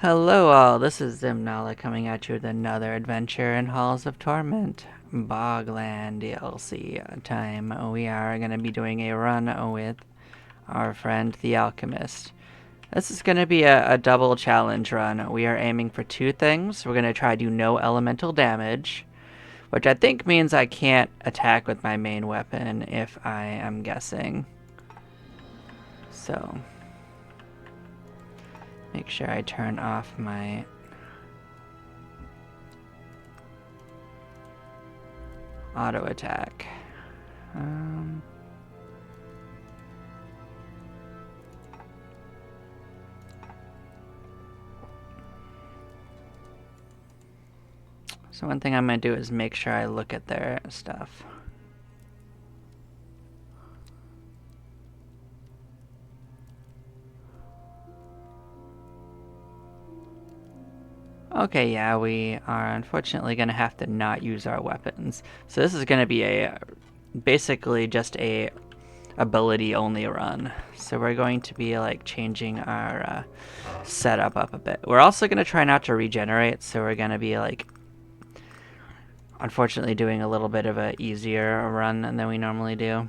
Hello all, this is Zimnala coming at you with another adventure in Halls of Torment. Bogland DLC time. We are going to be doing a run with our friend the Alchemist. This is going to be a double challenge run. We are aiming for two things. We're going to try to do no elemental damage, which I think means I can't attack with my main weapon if I am guessing. So, make sure I turn off my auto attack. So one thing I'm going to do is make sure I look at their stuff. Okay, yeah, we are unfortunately going to have to not use our weapons. So this is going to be basically just a ability only run. So we're going to be like changing our setup up a bit. We're also going to try not to regenerate, so we're going to be like unfortunately doing a little bit of a easier run than we normally do.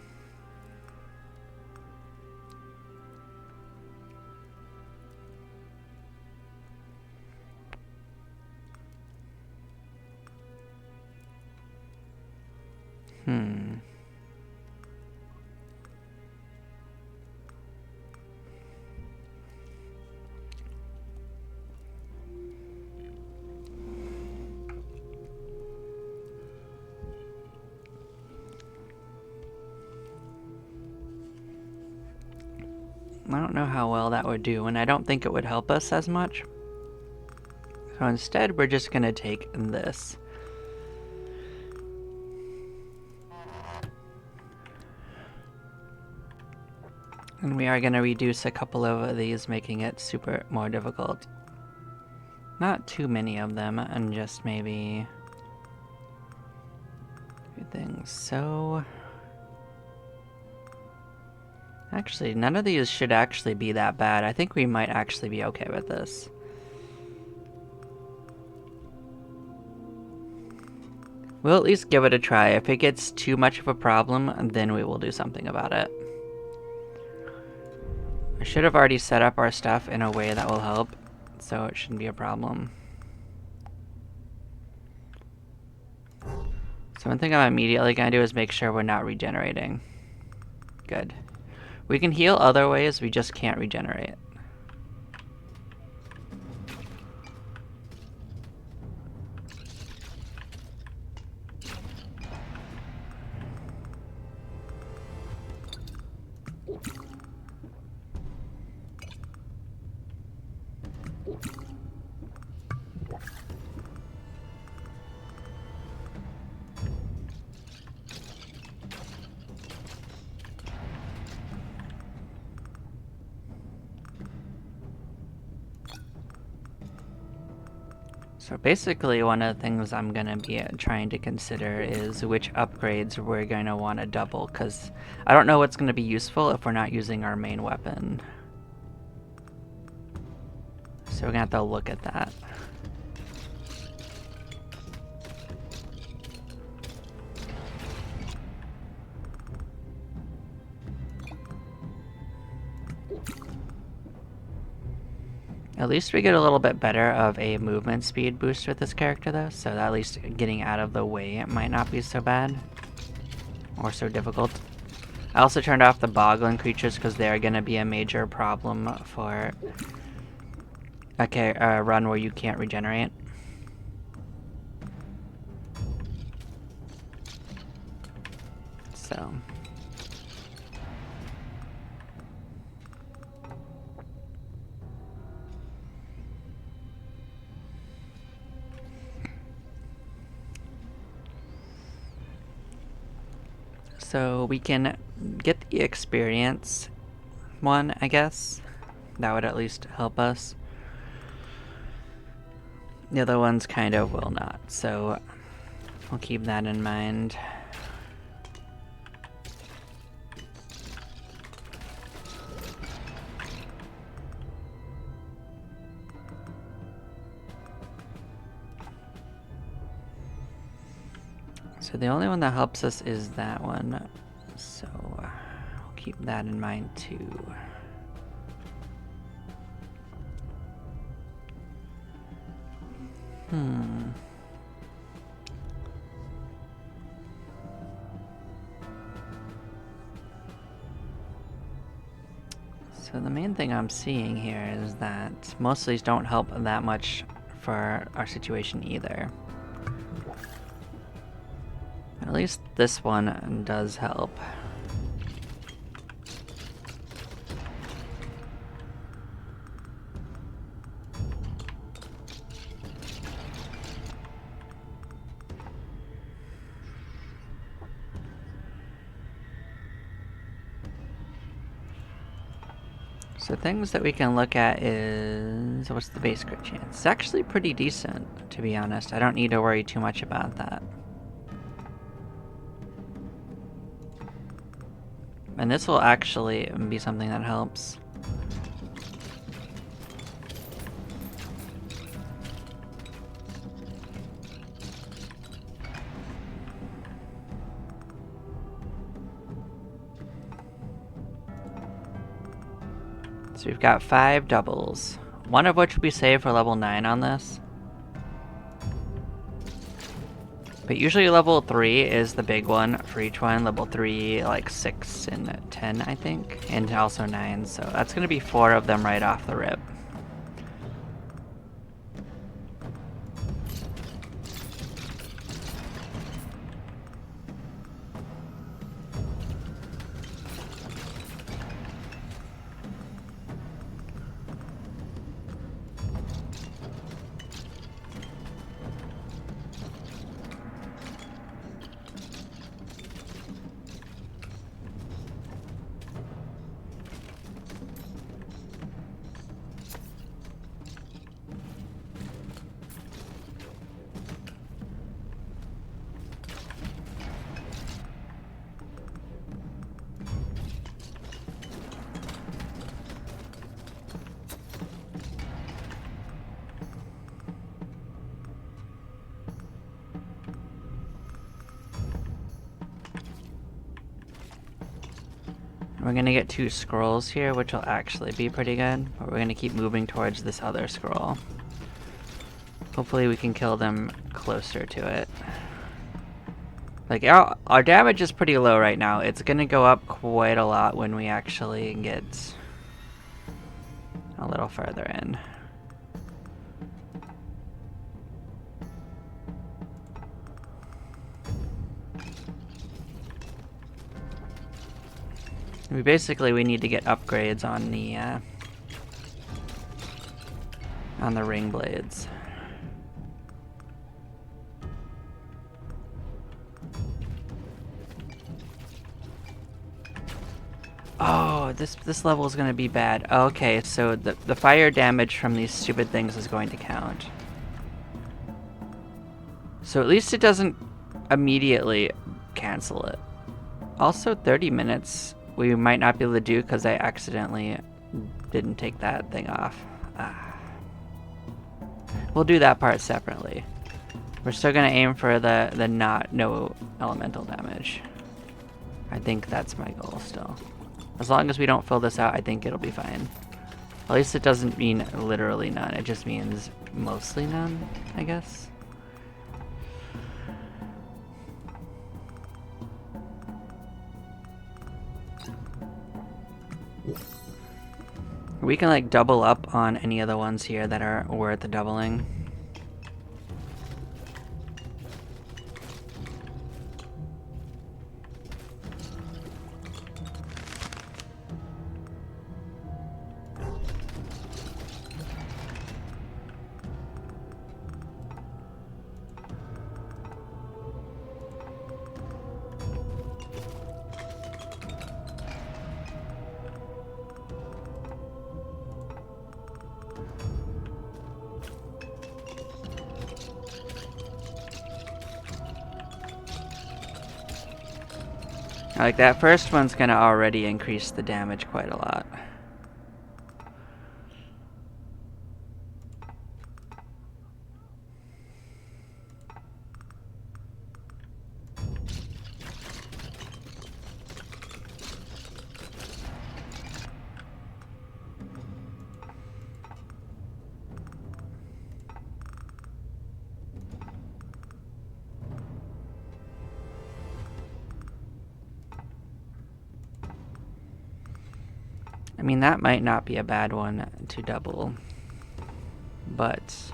I don't know how well that would do, and I don't think it would help us as much. So instead, we're just going to take this. And we are going to reduce a couple of these, making it super more difficult. Not too many of them, and just maybe a few things. So actually, none of these should actually be that bad. I think we might actually be okay with this. We'll at least give it a try. If it gets too much of a problem, then we will do something about it. I should have already set up our stuff in a way that will help, so it shouldn't be a problem. So one thing I'm immediately going to do is make sure we're not regenerating. Good. We can heal other ways, we just can't regenerate. So basically one of the things I'm going to be trying to consider is which upgrades we're going to want to double, because I don't know what's going to be useful if we're not using our main weapon. So we're going to have to look at that. At least we get a little bit better of a movement speed boost with this character though, so at least getting out of the way it might not be so bad. Or so difficult. I also turned off the Bogland creatures because they're going to be a major problem for a run where you can't regenerate. So we can get the experience one, I guess. That would at least help us. The other ones kind of will not, so we'll keep that in mind. So the only one that helps us is that one. So we'll keep that in mind too. So the main thing I'm seeing here is that most of these don't help that much for our situation either. At least this one does help. So things that we can look at is, what's the base crit chance? It's actually pretty decent, to be honest. I don't need to worry too much about that. And this will actually be something that helps. So we've got 5 doubles, one of which will be saved for level 9 on this. But usually level 3 is the big one for each one. Level 3, like 6 and 10, I think. And also 9, so that's going to be 4 of them right off the rip. We're gonna get 2 scrolls here, which will actually be pretty good, but we're gonna keep moving towards this other scroll. Hopefully we can kill them closer to it. Like, our damage is pretty low right now. It's gonna go up quite a lot when we actually get a little further in. We need to get upgrades on the ring blades. Oh, this level is gonna be bad. Okay, so the fire damage from these stupid things is going to count. So at least it doesn't immediately cancel it. Also, 30 minutes we might not be able to do because I accidentally didn't take that thing off. We'll do that part separately. We're still gonna aim for the no elemental damage. I think that's my goal still. As long as we don't fill this out, I think it'll be fine. At least it doesn't mean literally none. It just means mostly none, I guess. We can like double up on any of the ones here that are worth doubling. Like that first one's gonna already increase the damage quite a lot. mean, that might not be a bad one to double, but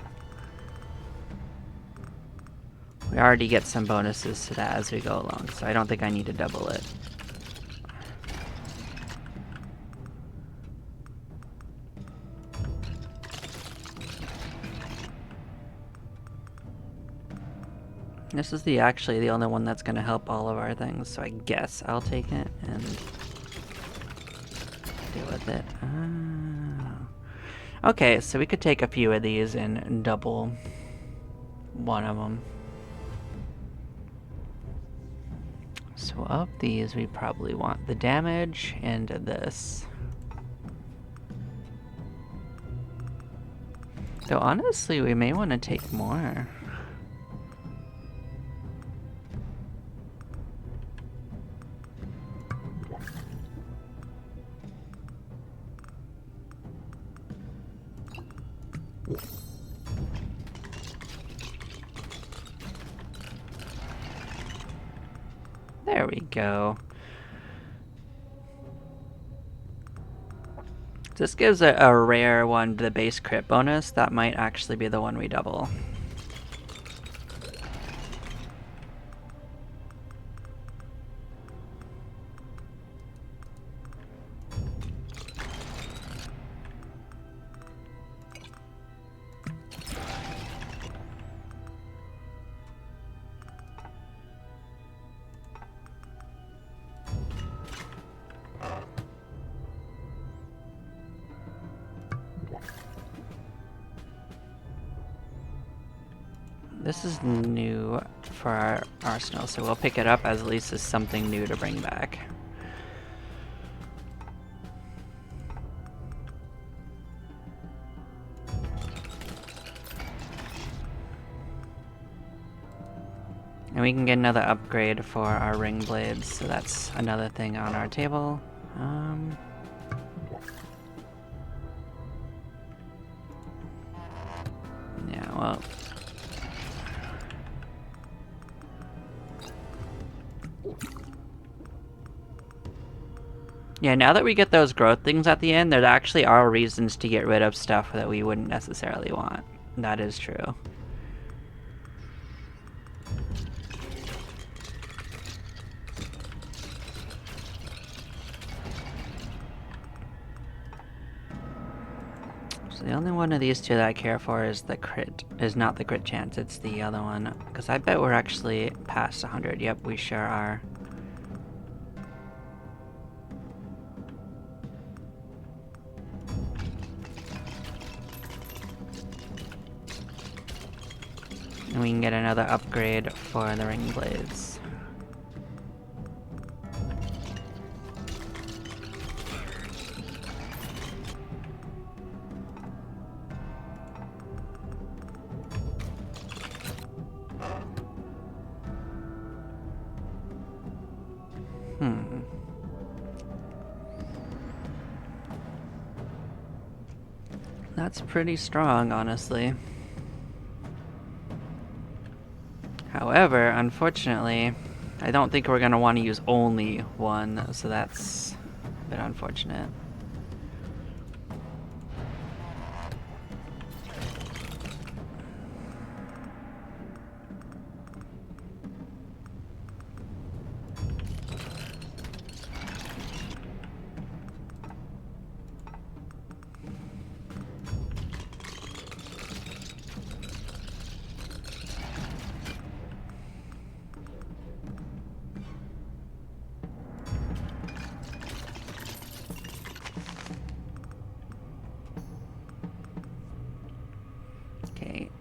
we already get some bonuses to that as we go along, so I don't think I need to double it. This is actually the only one that's going to help all of our things, so I guess I'll take it and deal with it. Okay, so we could take a few of these and double one of them. So of these, we probably want the damage and this. Though honestly, we may want to take more. There we go. This gives a rare one the base crit bonus. That might actually be the one we double. This is new for our arsenal, so we'll pick it up as at least as something new to bring back. And we can get another upgrade for our ring blades, so that's another thing on our table. Yeah, well... Yeah, now that we get those growth things at the end, there actually are reasons to get rid of stuff that we wouldn't necessarily want. That is true. So the only one of these two that I care for is the crit. Is not the crit chance, it's the other one. Because I bet we're actually past 100. Yep, we sure are. And we can get another upgrade for the ring blades. That's pretty strong, honestly. However, unfortunately, I don't think we're going to want to use only one, so that's a bit unfortunate.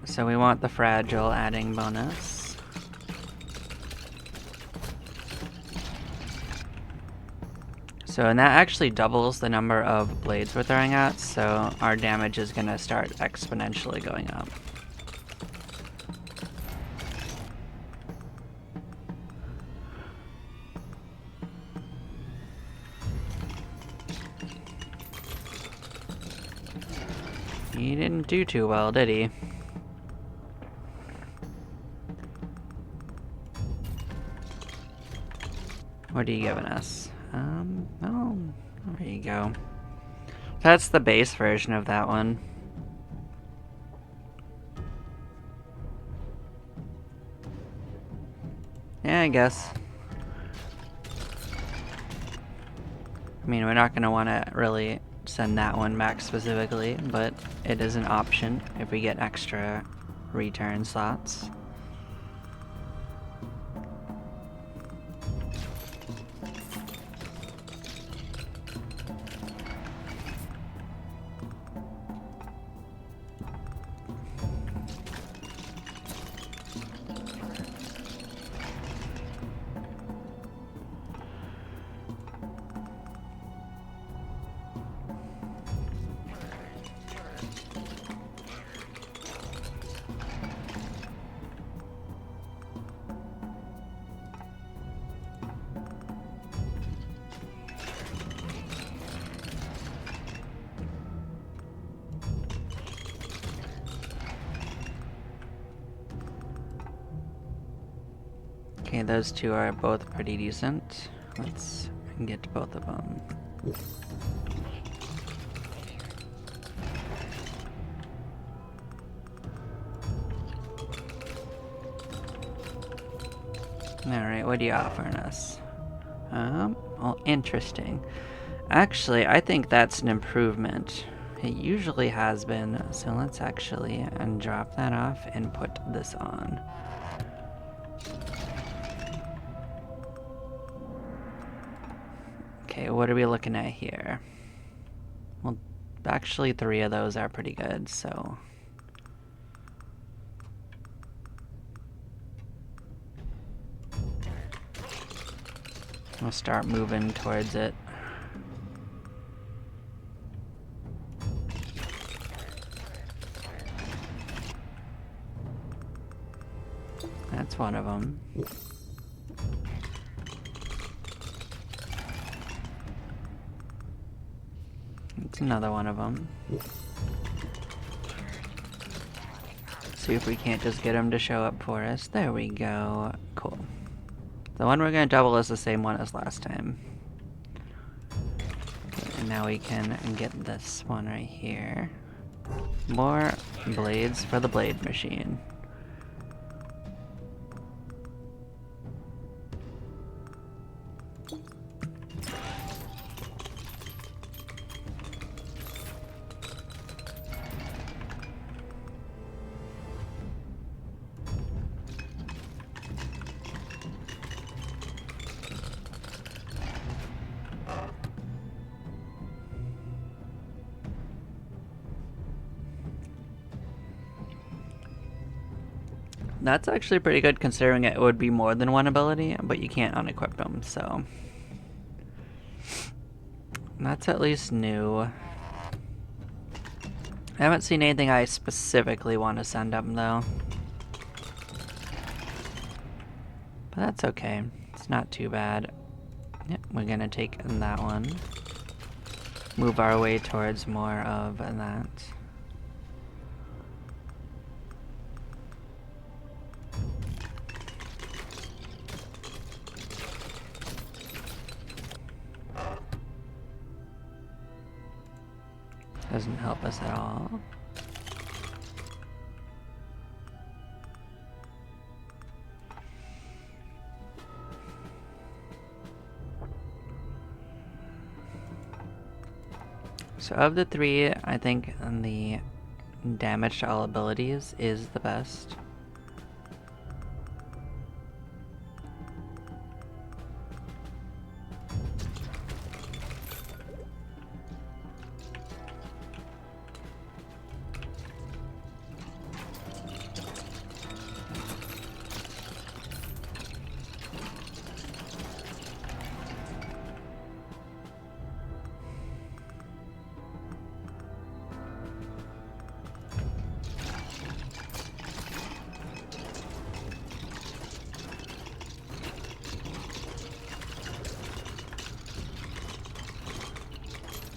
So we want the fragile adding bonus. So, and that actually doubles the number of blades we're throwing at, so our damage is going to start exponentially going up. He didn't do too well, did he? What are you giving us? Oh, there you go. That's the base version of that one. Yeah, I guess. I mean, we're not going to want to really send that one back specifically, but it is an option if we get extra return slots. Okay, those two are both pretty decent. Let's get to both of them. Alright, what are you offering us? Well, interesting. Actually, I think that's an improvement. It usually has been, so let's actually drop that off and put this on. Okay, what are we looking at here? Well, actually 3 of those are pretty good, so... we'll start moving towards it. That's one of them. It's another one of them. See if we can't just get him to show up for us. There we go. Cool. The one we're going to double is the same one as last time. Okay, and now we can get this one right here. More blades for the blade machine. That's actually pretty good considering it would be more than one ability, but you can't unequip them, so... that's at least new. I haven't seen anything I specifically want to send them, though. But that's okay. It's not too bad. Yep, we're gonna take that one. Move our way towards more of that. Doesn't help us at all. So of the 3, I think the damage to all abilities is the best.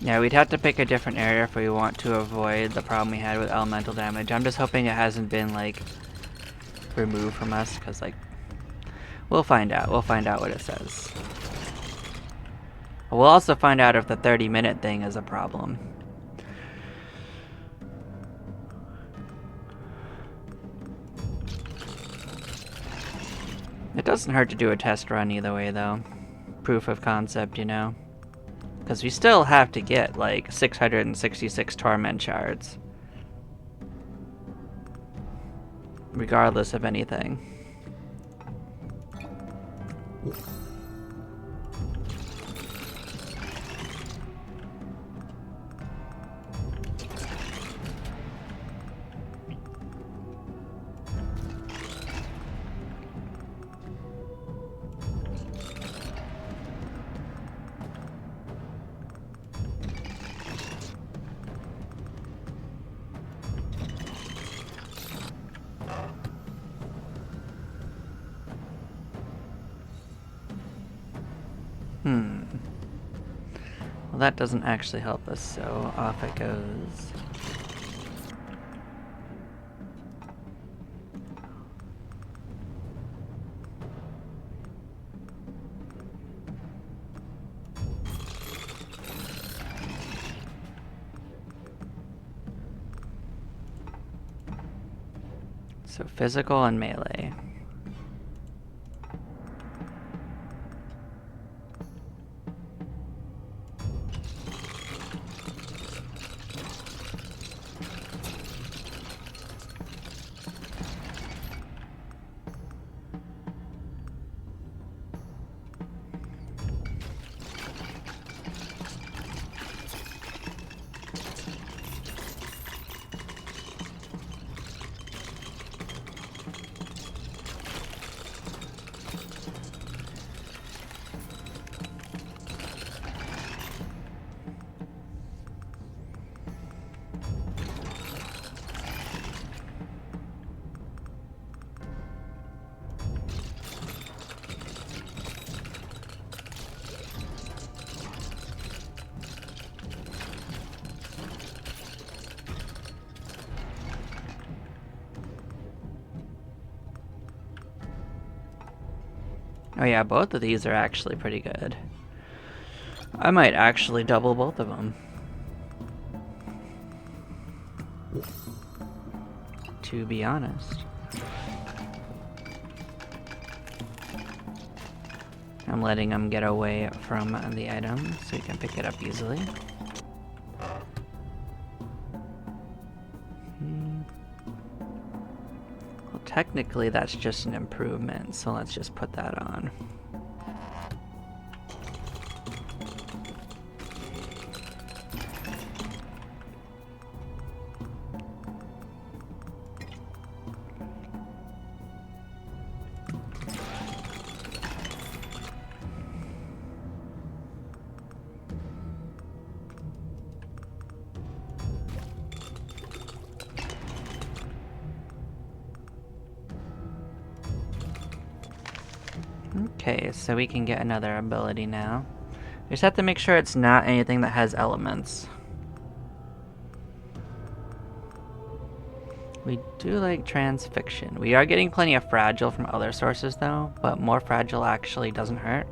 Yeah, we'd have to pick a different area if we want to avoid the problem we had with elemental damage. I'm just hoping it hasn't been, like, removed from us, because, like, we'll find out. We'll find out what it says. We'll also find out if the 30-minute thing is a problem. It doesn't hurt to do a test run either way, though. Proof of concept, you know? Because we still have to get, like, 666 Torment shards. Regardless of anything. Well, that doesn't actually help us, so off it goes. So physical and melee. Oh yeah, both of these are actually pretty good. I might actually double both of them. To be honest. I'm letting them get away from the item so you can pick it up easily. Well, technically that's just an improvement, so let's just put that on. Okay, so we can get another ability now. We just have to make sure it's not anything that has elements. We do like transfixion. We are getting plenty of fragile from other sources though, but more fragile actually doesn't hurt.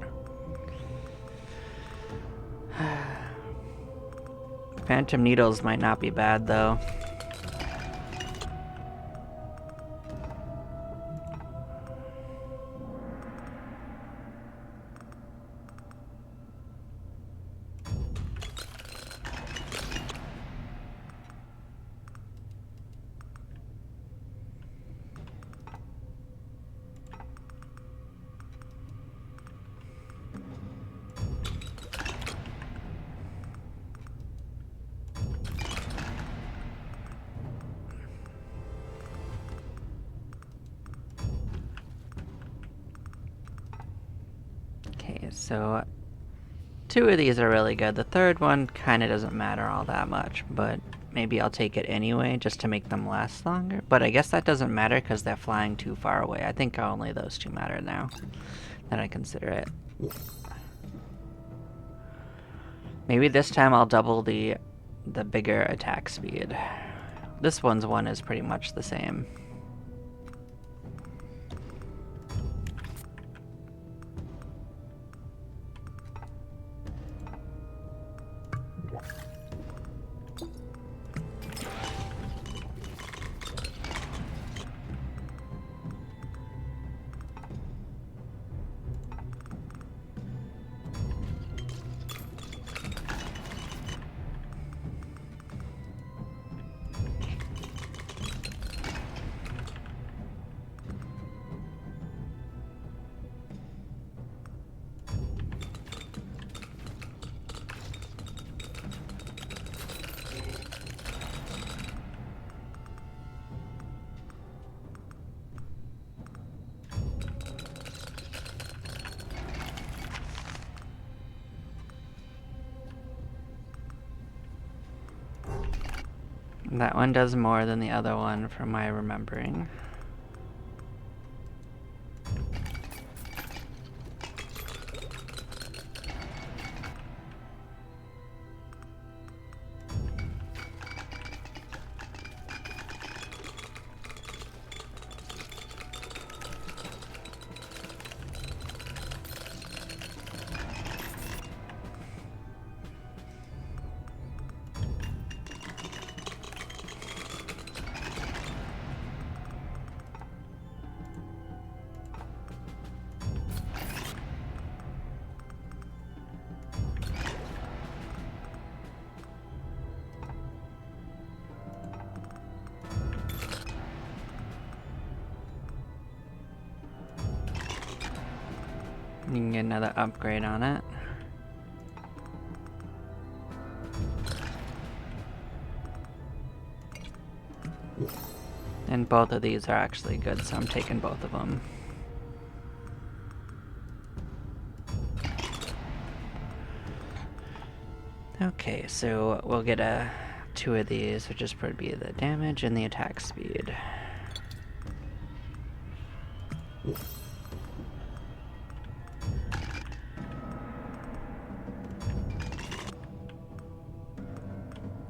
Phantom needles might not be bad though. Okay, so 2 of these are really good. The third one kind of doesn't matter all that much, but maybe I'll take it anyway just to make them last longer. But I guess that doesn't matter because they're flying too far away. I think only those 2 matter now that I consider it. Maybe this time I'll double the bigger attack speed. This one's one is pretty much the same. That one does more than the other one from my remembering. You can get another upgrade on it. And both of these are actually good, so I'm taking both of them. Okay, so we'll get two of these, which is would be the damage and the attack speed.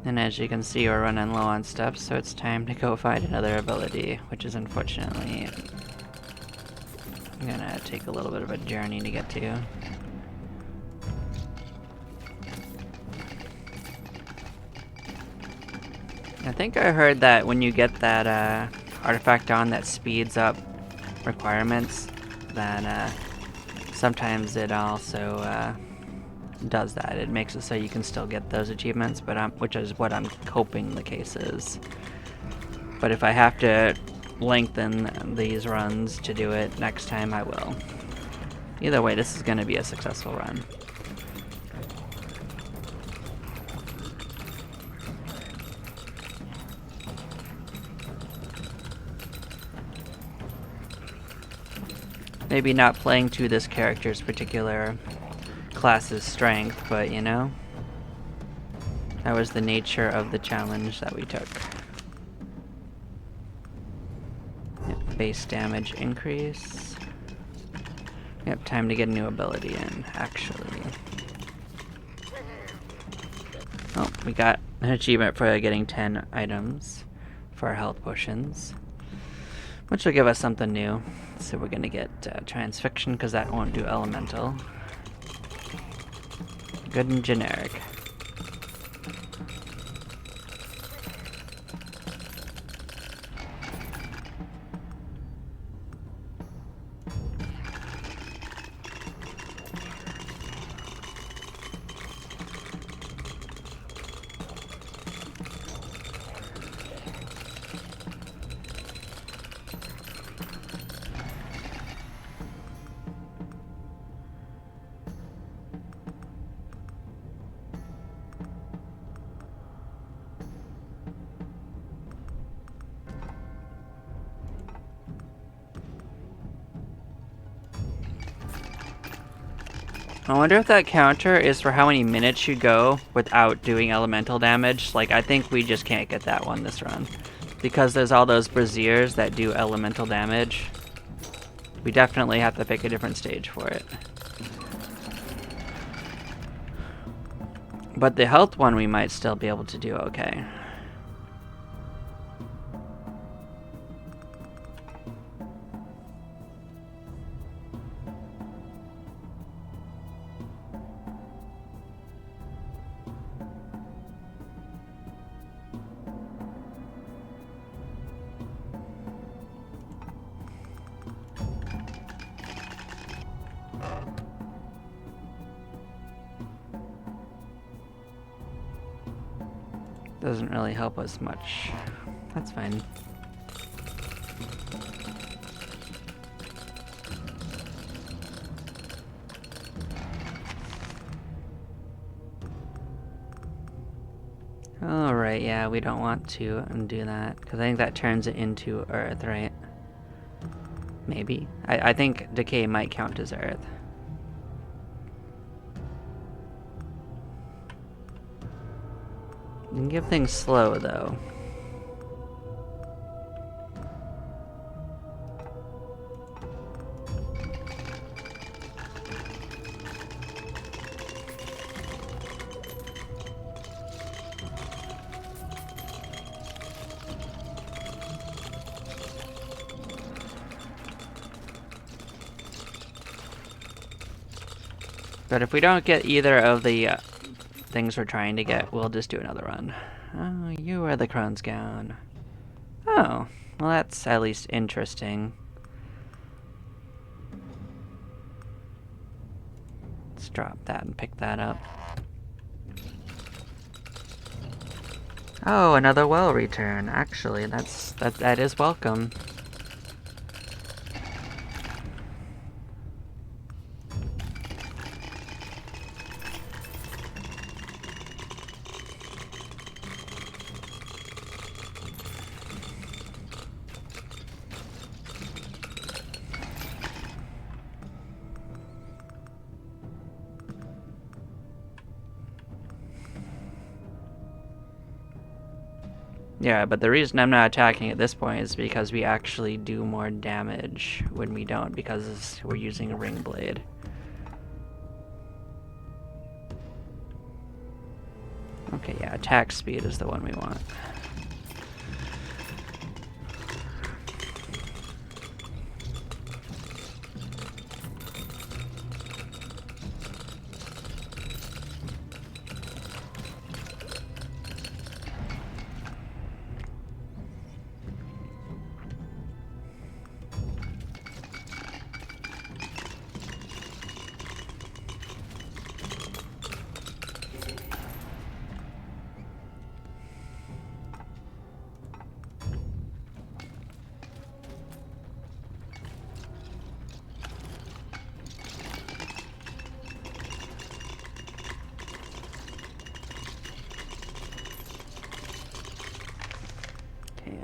And as you can see, we're running low on stuff, so it's time to go find another ability, which is unfortunately gonna take a little bit of a journey to get to. I think I heard that when you get that artifact on that speeds up requirements, that sometimes it also does that. It makes it so you can still get those achievements, but which is what I'm hoping the case is. But if I have to lengthen these runs to do it next time, I will. Either way, this is going to be a successful run. Maybe not playing to this character's particular class's strength, but you know, that was the nature of the challenge that we took. Yep, base damage increase. Yep, time to get a new ability in, actually. Oh, we got an achievement for getting 10 items for our health potions, which will give us something new. So we're gonna get transfixion, because that won't do elemental. Good and generic. I wonder if that counter is for how many minutes you go without doing elemental damage. Like, I think we just can't get that one this run. Because there's all those braziers that do elemental damage. We definitely have to pick a different stage for it. But the health one we might still be able to do okay. Doesn't really help us much. That's fine. Alright, yeah, we don't want to undo that, because I think that turns it into Earth, right? Maybe. I think Decay might count as Earth. You can give things slow, though. But if we don't get either of the things we're trying to get, we'll just do another run. Oh, you are the Crone's Gown. Oh, well that's at least interesting. Let's drop that and pick that up. Oh, another well return. Actually, that is welcome. Yeah, but the reason I'm not attacking at this point is because we actually do more damage when we don't, because we're using a ring blade. Okay, yeah, attack speed is the one we want.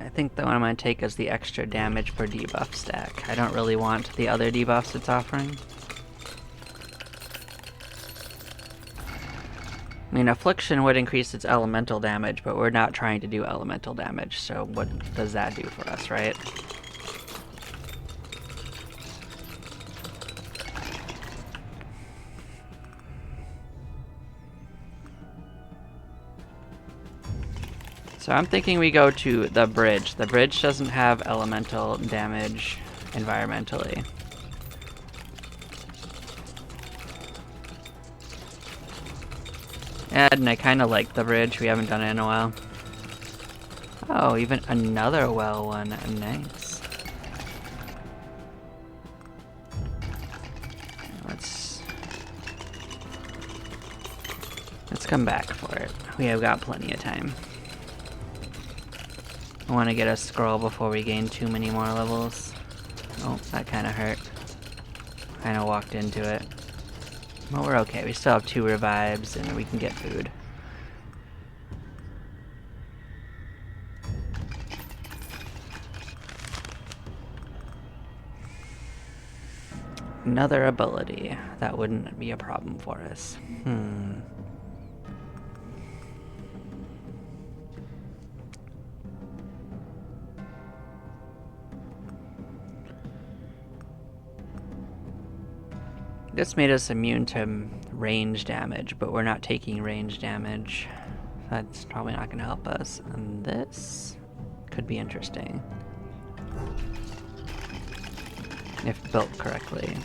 I think the one I'm going to take is the extra damage per debuff stack. I don't really want the other debuffs it's offering. I mean, Affliction would increase its elemental damage, but we're not trying to do elemental damage, so what does that do for us, right? So I'm thinking we go to the bridge. The bridge doesn't have elemental damage environmentally. And I kind of like the bridge. We haven't done it in a while. Oh, even another well one. Nice. Let's come back for it. We have got plenty of time. I want to get a scroll before we gain too many more levels. Oh, that kind of hurt. Kind of walked into it. Well, we're okay. We still have 2 revives and we can get food. Another ability. That wouldn't be a problem for us. This made us immune to range damage, but we're not taking range damage. That's probably not going to help us. And this could be interesting. If built correctly.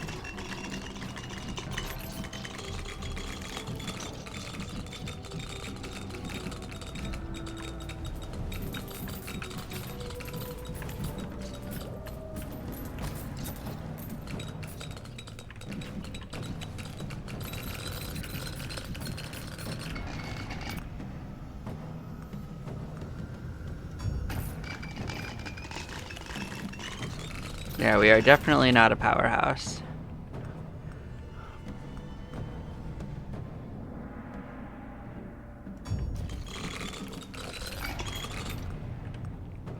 Yeah, we are definitely not a powerhouse.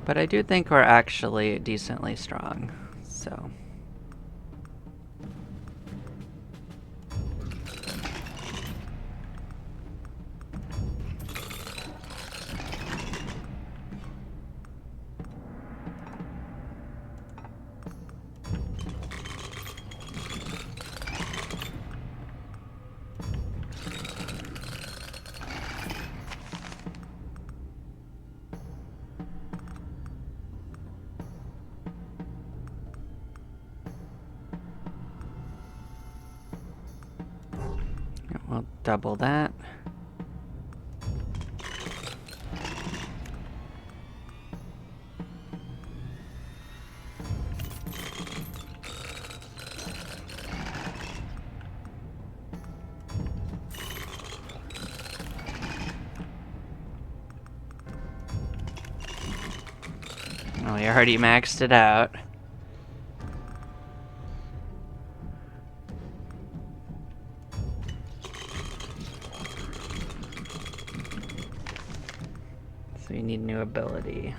But I do think we're actually decently strong, so... We'll double that. Oh, we already maxed it out. So you need new ability.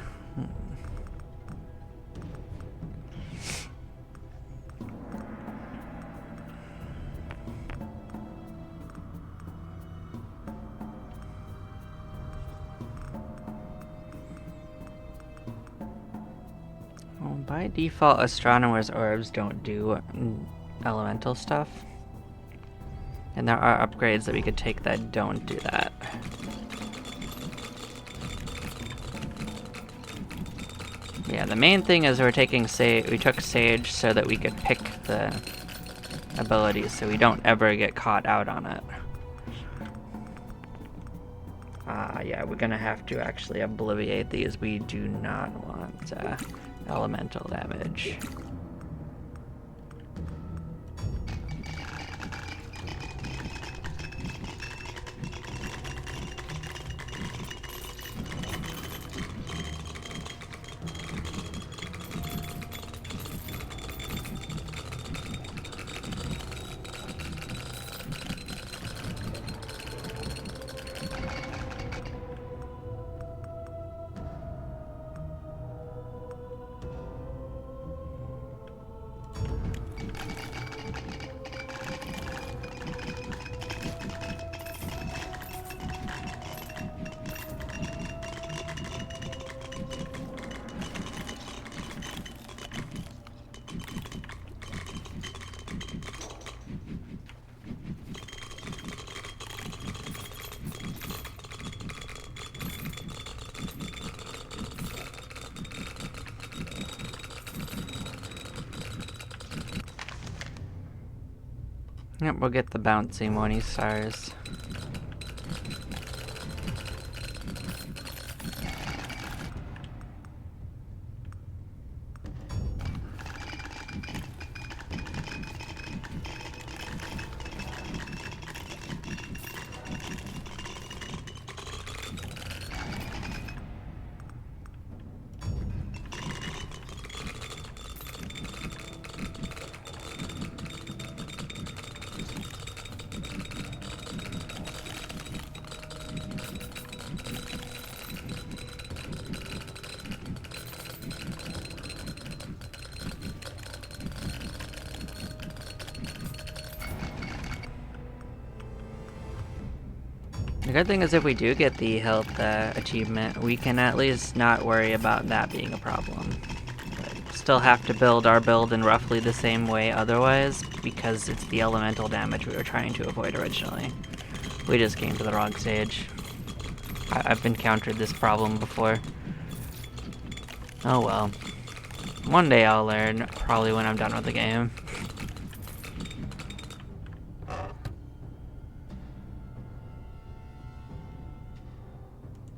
Well, by default, Astronomer's Orbs don't do elemental stuff. And there are upgrades that we could take that don't do that. Yeah, the main thing is we're taking we took Sage so that we could pick the abilities so we don't ever get caught out on it. Yeah, we're gonna have to actually obliviate these. We do not want elemental damage. Yep, we'll get the bouncy Morning Stars. The good thing is if we do get the health achievement, we can at least not worry about that being a problem. But still have to build our build in roughly the same way otherwise, because it's the elemental damage we were trying to avoid originally. We just came to the wrong stage. I've encountered this problem before. Oh well. One day I'll learn, probably when I'm done with the game.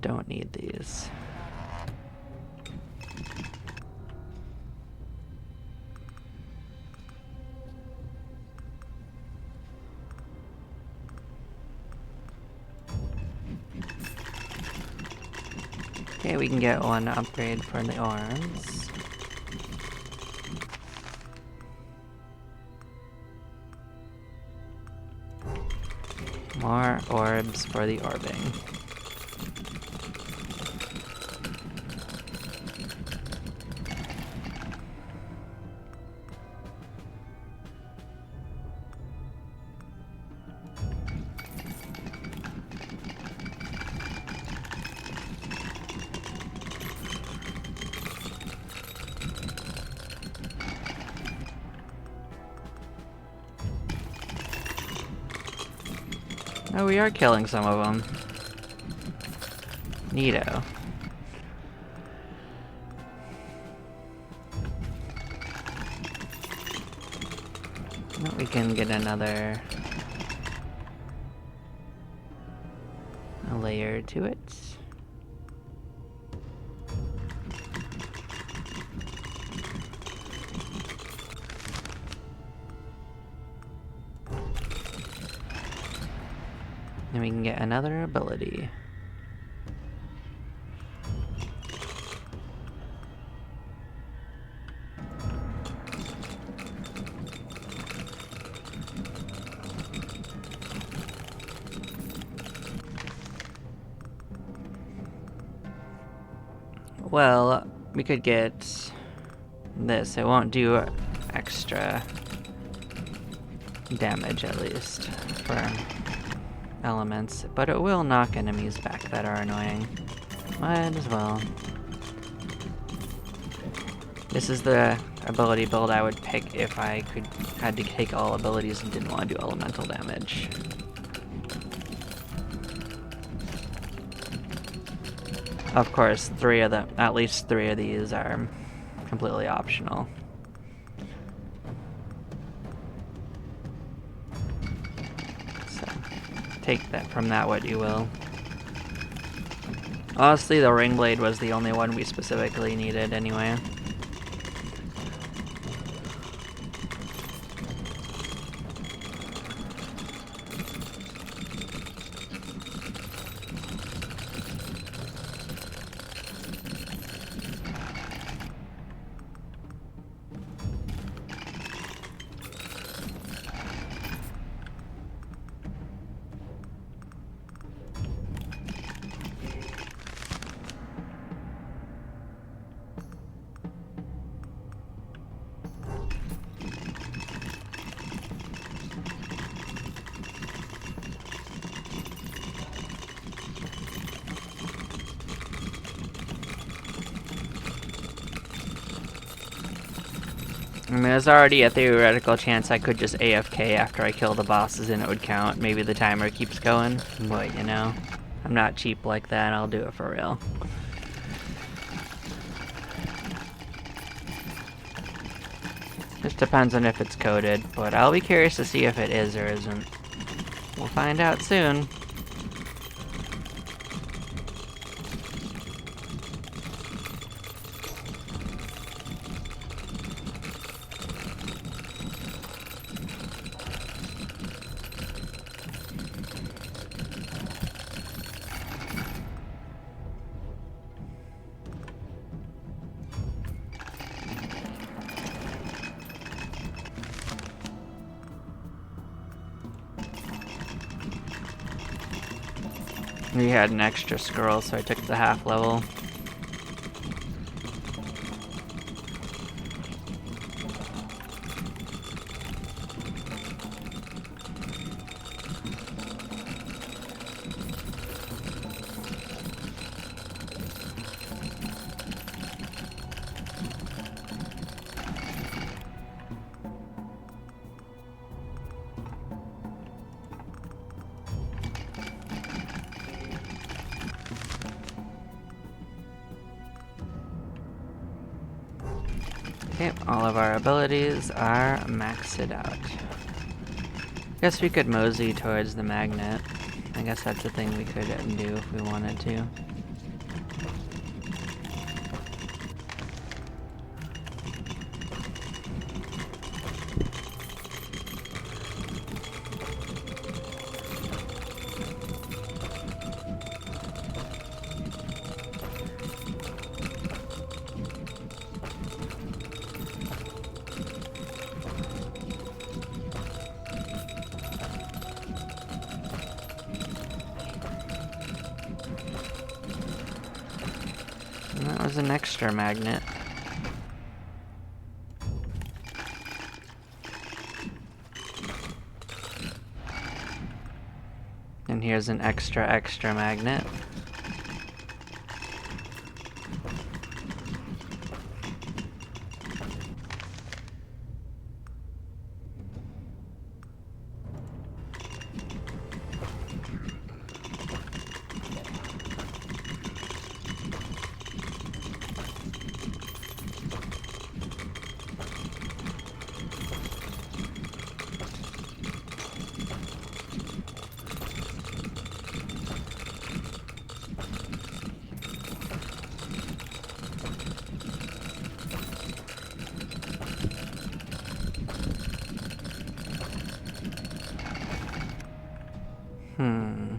Don't need these. Okay, we can get one upgrade for the arms. More orbs for the orbing. Oh, we are killing some of them. Neato. Well, we can get another layer to it. And we can get another ability. Well, we could get this. It won't do extra damage, at least, for elements, but it will knock enemies back that are annoying. Might as well. This is the ability build I would pick if I had to take all abilities and didn't want to do elemental damage. Of course, at least three of these are completely optional. So, take that from that what you will. Honestly, the ring blade was the only one we specifically needed anyway. I mean, there's already a theoretical chance I could just AFK after I kill the bosses and it would count. Maybe the timer keeps going, but you know, I'm not cheap like that. I'll do it for real. Just depends on if it's coded, but I'll be curious to see if it is or isn't. We'll find out soon. We had an extra scroll, so I took the half level. Okay, all of our abilities are maxed out. Guess we could mosey towards the magnet. I guess that's a thing we could do if we wanted to. And that was an extra magnet. And here's an extra magnet. Hmm.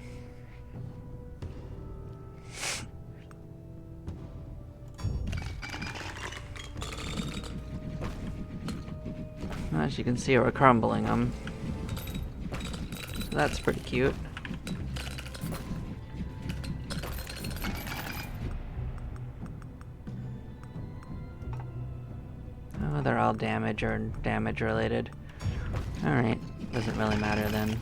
As you can see, we're crumbling them. So that's pretty cute. Oh, they're all damage or damage related. Alright, doesn't really matter then.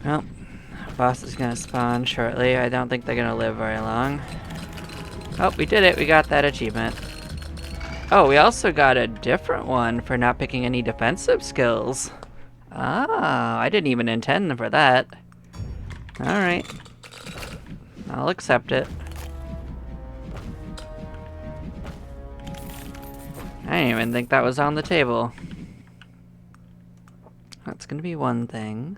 Well, boss is gonna spawn shortly. I don't think they're gonna live very long. Oh, we did it. We got that achievement. Oh, we also got a different one for not picking any defensive skills. Ah, I didn't even intend for that. Alright. I'll accept it. I didn't even think that was on the table. That's gonna be one thing.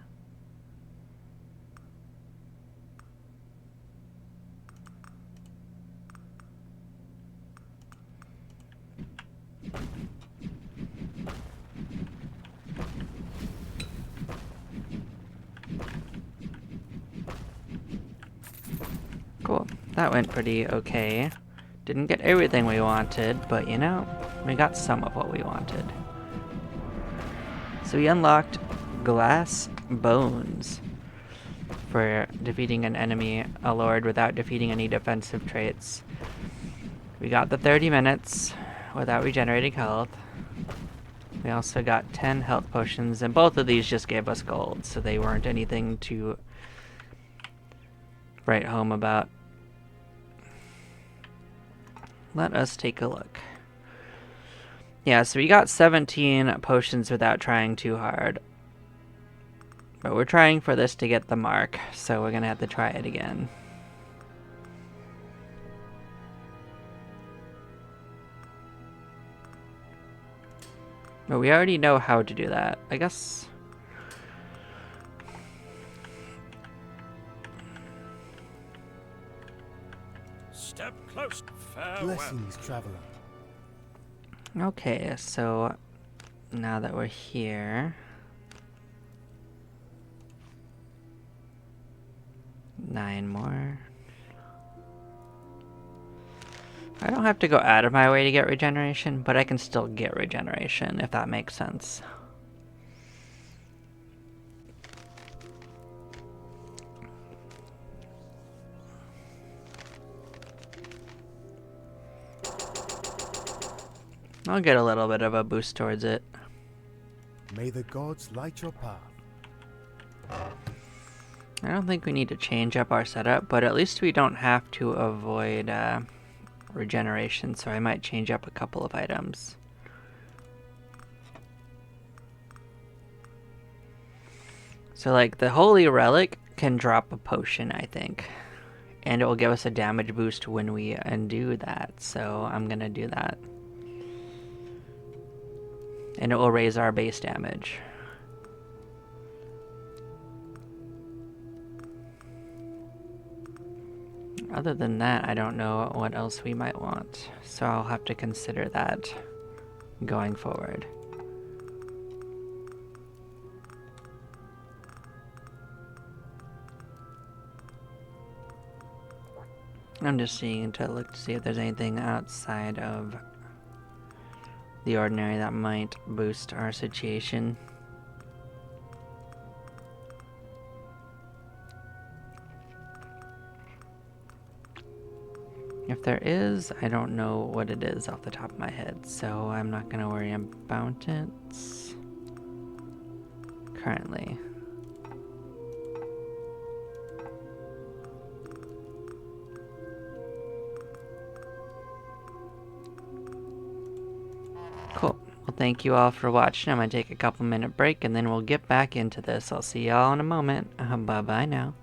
Cool. That went pretty okay. Didn't get everything we wanted, but you know, we got some of what we wanted. So we unlocked glass bones for defeating an enemy, a lord, without defeating any defensive traits. We got the 30 minutes without regenerating health. We also got 10 health potions, and both of these just gave us gold, so they weren't anything to write home about. Let us take a look. Yeah, so we got 17 potions without trying too hard. But we're trying for this to get the mark, so we're gonna have to try it again. But we already know how to do that. I guess... Step close. Farewell. Blessings, traveler. Okay, so now that we're here... 9 more. I don't have to go out of my way to get regeneration, but I can still get regeneration, if that makes sense. I'll get a little bit of a boost towards it. May the gods light your path. I don't think we need to change up our setup, but at least we don't have to avoid regeneration, so I might change up a couple of items. So like the Holy Relic can drop a potion, I think. And it will give us a damage boost when we undo that, so I'm gonna do that. And it will raise our base damage. Other than that, I don't know what else we might want, so I'll have to consider that going forward. I'm just seeing to look to see if there's anything outside of the ordinary that might boost our situation. If there is, I don't know what it is off the top of my head, so I'm not going to worry about it currently. Cool. Well, thank you all for watching. I'm going to take a couple minute break and then we'll get back into this. I'll see y'all in a moment. Bye-bye now.